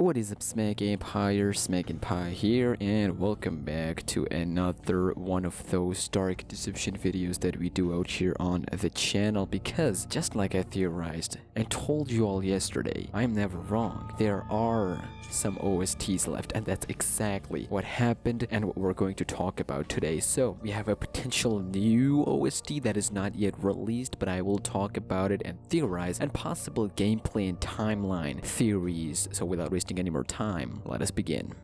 What is up, SmackNPie here, and welcome back to another one of those dark deception videos that we do out here on the channel, because just like I theorized and told you all yesterday, I'm never wrong. There are some OSTs left, and that's exactly what happened and what we're going to talk about today. So we have a potential new OST that is not yet released, but I will talk about it and theorize and possible gameplay and timeline theories. So without wasting any more time, let us begin.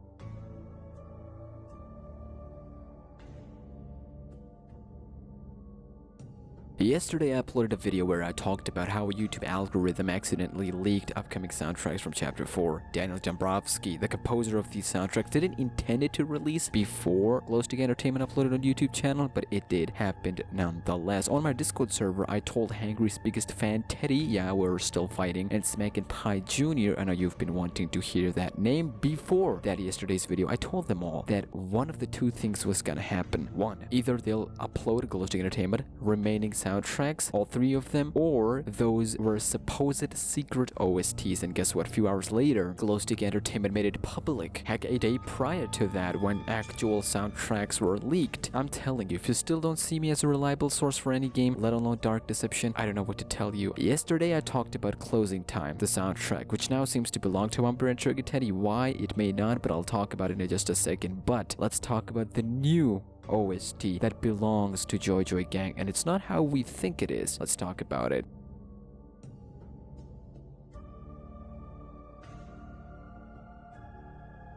Yesterday I uploaded a video where I talked about how a YouTube algorithm accidentally leaked upcoming soundtracks from Chapter 4. Daniel Dombrowsky, the composer of these soundtracks, didn't intend it to release before Glowstick Entertainment uploaded on YouTube channel, but it did happen nonetheless. On my Discord server, I told Hangry's biggest fan, Teddy, yeah, we're still fighting, and SmackNPie Jr., I know you've been wanting to hear that name before that yesterday's video. I told them all that one of the two things was gonna happen. One, either they'll upload Glowstick Entertainment remaining soundtracks, all three of them, or those were supposed secret OSTs. And guess what? A few hours later, Glowstick Entertainment made it public. Heck, a day prior to that, when actual soundtracks were leaked. I'm telling you, if you still don't see me as a reliable source for any game, let alone dark deception, I don't know what to tell you. Yesterday I talked about Closing Time, the soundtrack, which now seems to belong to Umber and Trigger Teddy. Why? It may not, but I'll talk about it in just a second. But let's talk about the new OST that belongs to Joy Joy Gang, and it's not how we think it is. Let's talk about it.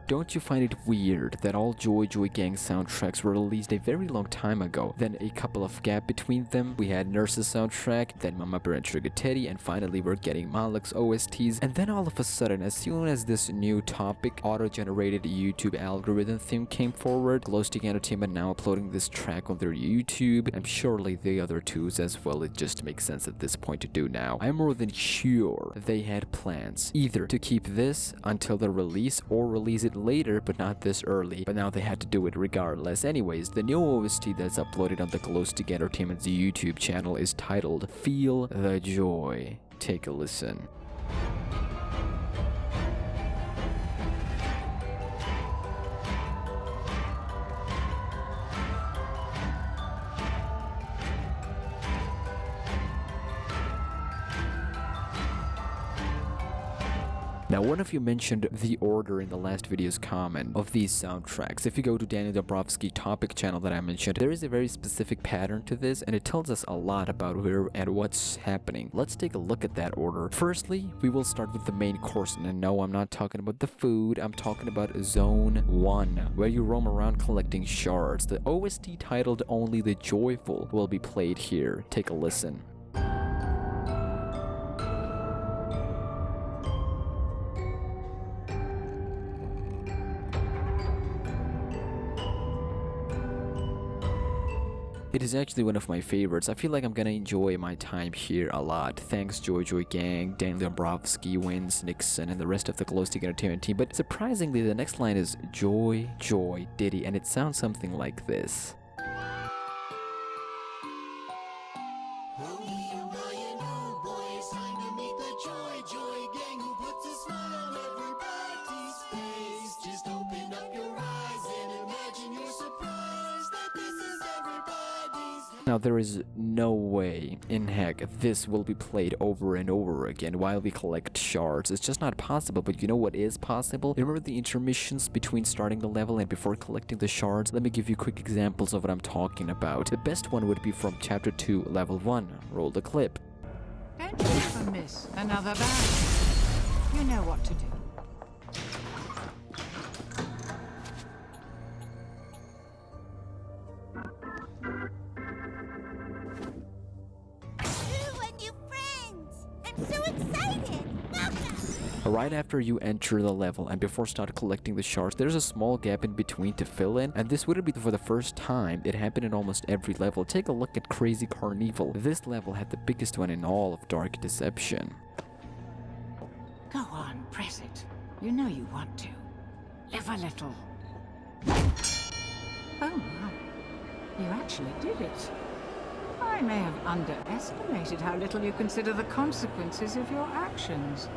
Don't you find it weird that all Joy Joy Gang soundtracks were released a very long time ago, then a couple of gap between them? We had Nurse's soundtrack, then Mama Bear and Trigger Teddy, and finally we're getting MALAK's OSTs, and then all of a sudden, as soon as this new topic, auto-generated YouTube algorithm theme came forward, Glowstick Entertainment now uploading this track on their YouTube, and surely the other twos as well. It just makes sense at this point to do now. I'm more than sure they had plans, either to keep this until the release or release it later, but not this early, but now they had to do it regardless. Anyways, the new OST that's uploaded on the Glowstick Entertainment's YouTube channel is titled Feel the Joy. Take a listen. Now, one of you mentioned the order in the last video's comment of these soundtracks. If you go to Daniel Dombrowsky topic channel that I mentioned, there is a very specific pattern to this, and it tells us a lot about where and what's happening. Let's take a look at that order. Firstly, we will start with the main course, and no, I'm not talking about the food, I'm talking about Zone 1, where you roam around collecting shards. The OST titled Only the Joyful will be played here. Take a listen. It is actually one of my favorites. I feel like I'm gonna enjoy my time here a lot. Thanks Joy Joy Gang, Daniel Dombrowsky, Wins, Nixon, and the rest of the Glowstick Entertainment team. But surprisingly, the next line is Joy Joy Diddy, and it sounds something like this. Now, there is no way in heck this will be played over and over again while we collect shards. It's just not possible, but you know what is possible? Remember the intermissions between starting the level and before collecting the shards? Let me give you quick examples of what I'm talking about. The best one would be from Chapter 2, Level 1. Roll the clip. Don't you ever miss another battle? You know what to do. Right after you enter the level and before start collecting the shards, there's a small gap in between to fill in, and this wouldn't be for the first time. It happened in almost every level. Take a look at Crazy Carnival. This level had the biggest one in all of Dark Deception. Go on, press it. You know you want to. Live a little. Oh my, you actually did it. I may have underestimated how little you consider the consequences of your actions.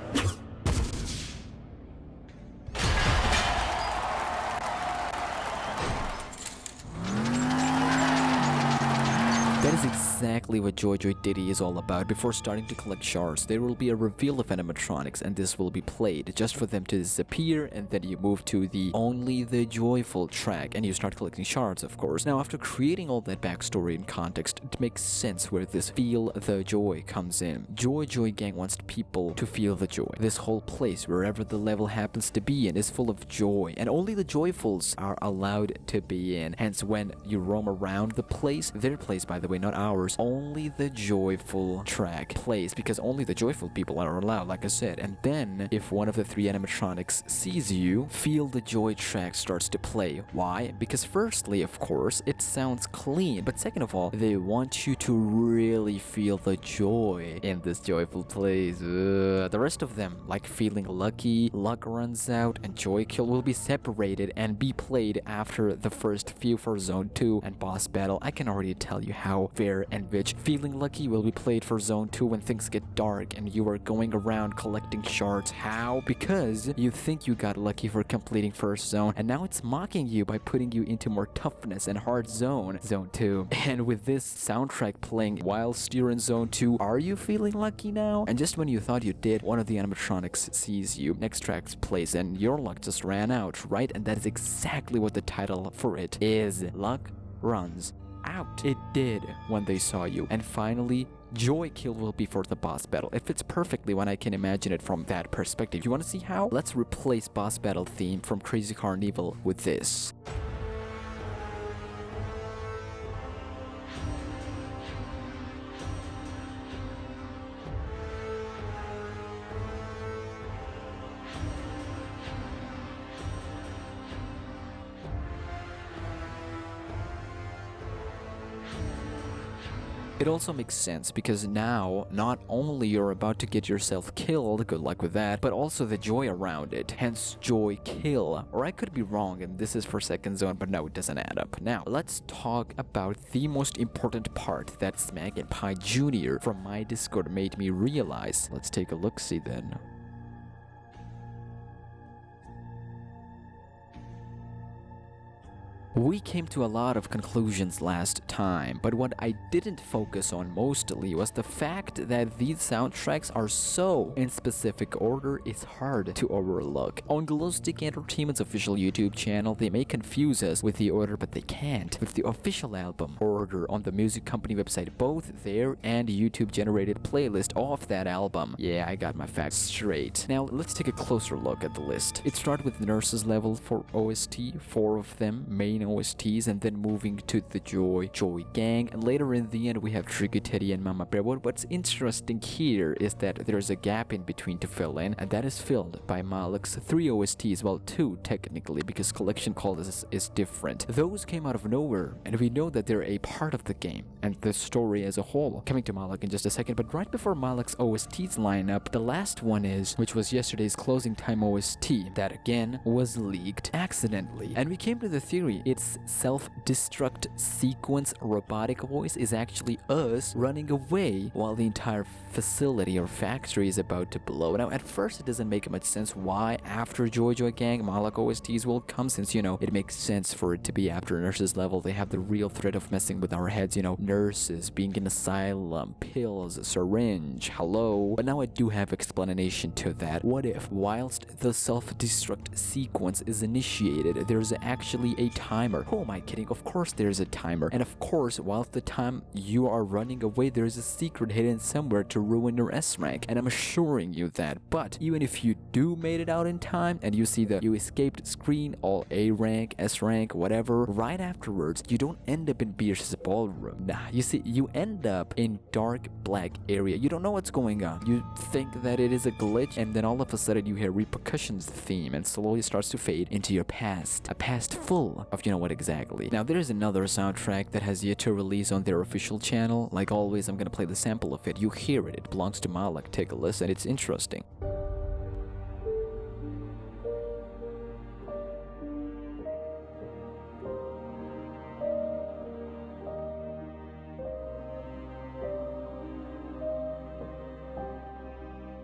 exactly what Joy Joy Diddy is all about. Before starting to collect shards, there will be a reveal of animatronics, and this will be played just for them to disappear, and then you move to the Only the Joyful track, and you start collecting shards, of course. Now, after creating all that backstory and context, it makes sense where this Feel the Joy comes in. Joy Joy Gang wants people to feel the joy. This whole place, wherever the level happens to be in, is full of joy, and only the joyfuls are allowed to be in. Hence, when you roam around the place, their place, by the way, not ours, only the joyful track plays, because only the joyful people are allowed, like I said. And then, if one of the 3 animatronics sees you, Feel the Joy track starts to play. Why? Because firstly, of course, it sounds clean, but second of all, they want you to really feel the joy in this joyful place. The rest of them, like Feeling Lucky, Luck Runs Out, and Joy Kill, will be separated and be played after the first few for Zone 2 and Boss Battle. I can already tell you how, where, and which. Feeling Lucky will be played for Zone 2 when things get dark and you are going around collecting shards. How? Because you think you got lucky for completing first zone, and now it's mocking you by putting you into more toughness and hard zone, Zone 2. And with this soundtrack playing whilst you're in Zone 2, are you feeling lucky now? And just when you thought you did, one of the animatronics sees you. Next track plays and your luck just ran out, right? And that is exactly what the title for it is. Luck runs out. It did when they saw you. And finally, Joy Kill will be for the boss battle. It fits perfectly when I can imagine it from that perspective. You want to see how? Let's replace boss battle theme from Crazy Carnival with this. It also makes sense because now not only you're about to get yourself killed, good luck with that, but also the joy around it, hence Joy Kill. Or I could be wrong and this is for second zone, but no, it doesn't add up. Now, let's talk about the most important part that SmackNPie Jr. from my Discord made me realize. Let's take a look-see then. We came to a lot of conclusions last time, but what I didn't focus on mostly was the fact that these soundtracks are so in specific order, it's hard to overlook. On Glowstick Entertainment's official YouTube channel, they may confuse us with the order, but they can't with the official album order on the music company website, both there and YouTube generated playlist of that album. Yeah, I got my facts straight. Now, let's take a closer look at the list. It started with Nurse's Level for OST, 4 of them, main OSTs, and then moving to the Joy Gang, and later in the end we have Trigger Teddy and Mama Bear. What's interesting here is that there's a gap in between to fill in, and that is filled by MALAK's 3 OSTs, well 2 technically, because Collection Call is different. Those came out of nowhere, and we know that they're a part of the game and the story as a whole. Coming to MALAK in just a second, but right before MALAK's OSTs line up, the last one which was yesterday's Closing Time OST, that again was leaked accidentally, and we came to the theory its self-destruct sequence robotic voice is actually us running away while the entire facility or factory is about to blow. Now, at first it doesn't make much sense why after Joy Joy Gang MALAK OSTs will come, since, you know, it makes sense for it to be after Nurse's Level. They have the real threat of messing with our heads, you know, nurses, being in asylum, pills, syringe, hello. But now I do have explanation to that. What if, whilst the self-destruct sequence is initiated, there's actually a timer? Who am I kidding? Of course there's a timer. And of course, whilst the time you are running away, there's a secret hidden somewhere to ruin your S rank. And I'm assuring you that. But even if you do made it out in time and you see the you escaped screen, all A rank, S rank, whatever, right afterwards, you don't end up in Beer's ballroom. Nah, you see, you end up in dark black area. You don't know what's going on. You think that it is a glitch, and then all of a sudden you hear repercussions theme and slowly starts to fade into your past. A past full of you know what exactly. Now, there is another soundtrack that has yet to release on their official channel. Like always, I'm gonna play the sample of it. You hear it. It belongs to MALAK. Take a listen. It's interesting.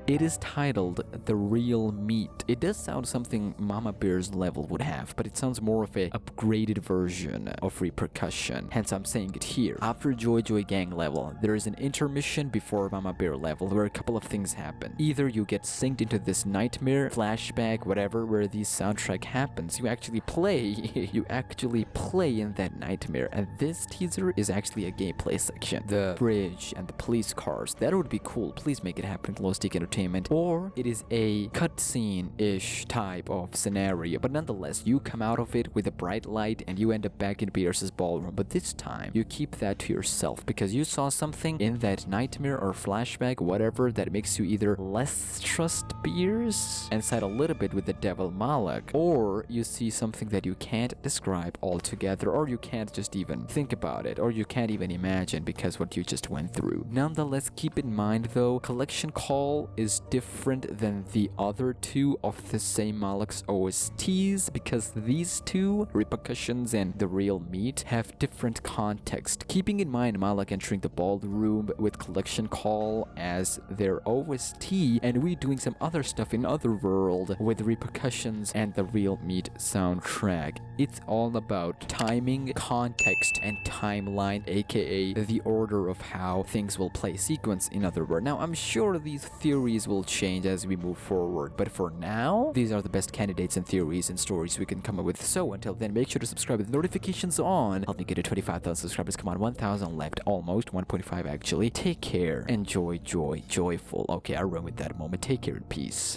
It is titled The Real Meat. It does sound something Mama Bear's level would have, but it sounds more of a upgraded version of Repercussion, hence I'm saying it here. After Joy Joy Gang level, there is an intermission before Mama Bear level where a couple of things happen. Either you get synced into this nightmare, flashback, whatever, where the soundtrack happens. You actually play in that nightmare, and this teaser is actually a gameplay section. The bridge and the police cars, that would be cool. Please make it happen, Glowstick Entertainment. Or it is a cutscene-ish type of scenario, but nonetheless, you come out of it with a bright light and you end up back in Pierce's ballroom. But this time, you keep that to yourself because you saw something in that nightmare or flashback, whatever, that makes you either less trust Pierce and side a little bit with the devil MALAK, or you see something that you can't describe altogether, or you can't just even think about it, or you can't even imagine because what you just went through. Nonetheless, keep in mind though, Collection Call is different than the other two of the same MALAK's OSTs because these two, Repercussions and The Real Meat, have different context. Keeping in mind MALAK entering the ballroom with Collection Call as their OST, and we doing some other stuff in Otherworld with Repercussions and The Real Meat soundtrack. It's all about timing, context, and timeline, aka the order of how things will play sequence in Otherworld. Now, I'm sure these theories will change as we move forward, but for now, these are the best candidates and theories and stories we can come up with. So until then, make sure to subscribe with notifications on. Help me get to 25,000 subscribers. Come on, 1,000 left, almost 1.5 actually. Take care, enjoy, joyful. Okay, I run with that moment. Take care and peace.